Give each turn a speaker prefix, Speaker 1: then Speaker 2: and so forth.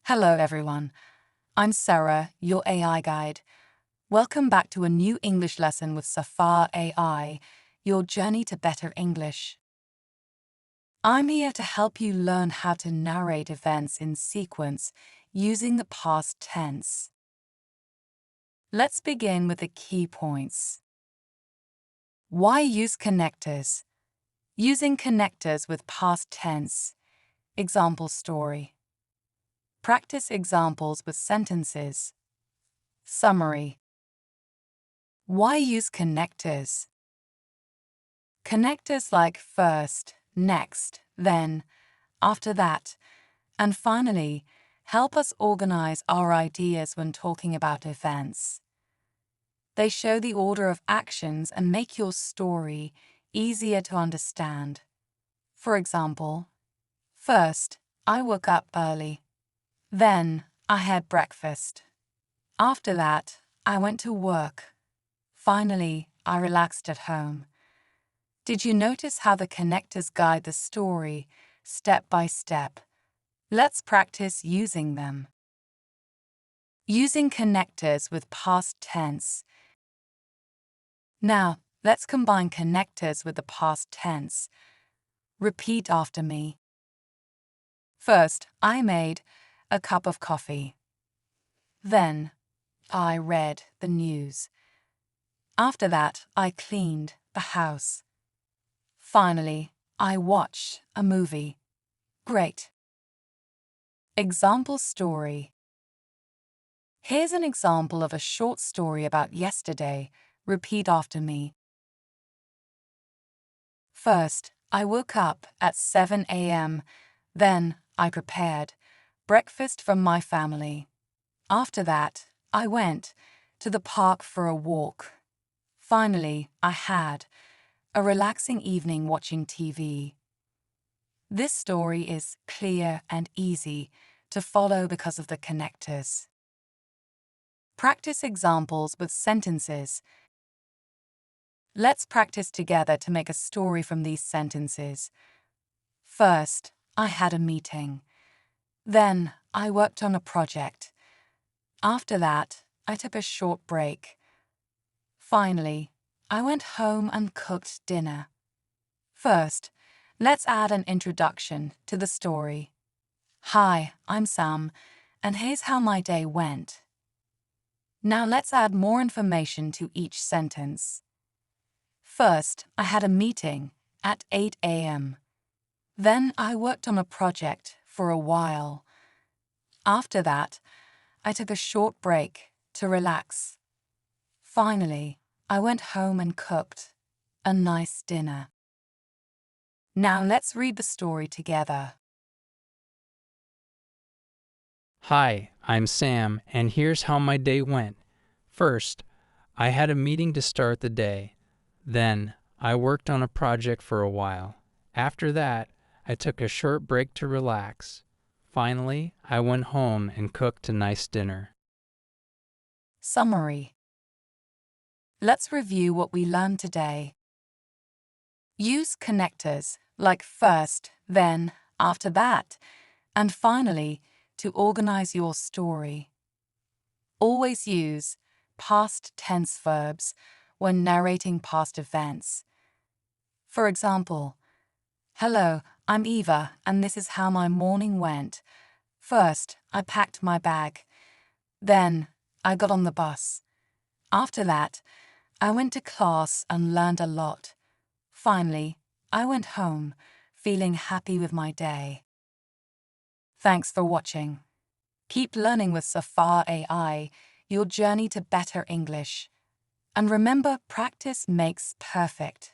Speaker 1: Hello, everyone. I'm Sarah, your AI guide. Welcome back to a new English lesson with Safar AI, your journey to better English. I'm here to help you learn how to narrate events in sequence using the past tense. Let's begin with the key points. Why use connectors? Using connectors with past tense. Example story. Practice examples with sentences. Summary. Why use connectors? Connectors like first, next, then, after that, and finally help us organize our ideas when talking about events. They show the order of actions and make your story easier to understand. For example, first, I woke up early. Then, I had breakfast. After that, I went to work. Finally, I relaxed at home. Did you notice how the connectors guide the story, step by step? Let's practice using them. Using connectors with past tense. Now, let's combine connectors with the past tense. Repeat after me. First, I made a cup of coffee. Then, I read the news. After that, I cleaned the house. Finally, I watched a movie. Great. Example story. Here's an example of a short story about yesterday. Repeat after me. First, I woke up at 7 a.m. Then, I prepared breakfast for my family. After that, I went to the park for a walk. Finally, I had a relaxing evening watching TV. This story is clear and easy to follow because of the connectors. Practice examples with sentences. Let's practice together to make a story from these sentences. First, I had a meeting. Then, I worked on a project. After that, I took a short break. Finally, I went home and cooked dinner. First, let's add an introduction to the story. Hi, I'm Sam, and here's how my day went. Now let's add more information to each sentence. First, I had a meeting at 8 a.m. Then I worked on a project for a while. After that, I took a short break to relax. Finally, I went home and cooked a nice dinner. Now let's read the story together.
Speaker 2: Hi, I'm Sam, and here's how my day went. First, I had a meeting to start the day. Then, I worked on a project for a while. After that, I took a short break to relax. Finally, I went home and cooked a nice dinner.
Speaker 1: Summary. Let's review what we learned today. Use connectors like first, then, after that, and finally to organize your story. Always use past tense verbs when narrating past events. For example, hello, I'm Eva, and this is how my morning went. First, I packed my bag. Then, I got on the bus. After that, I went to class and learned a lot. Finally, I went home, feeling happy with my day. Thanks for watching. Keep learning with Safar AI, your journey to better English. And remember, practice makes perfect.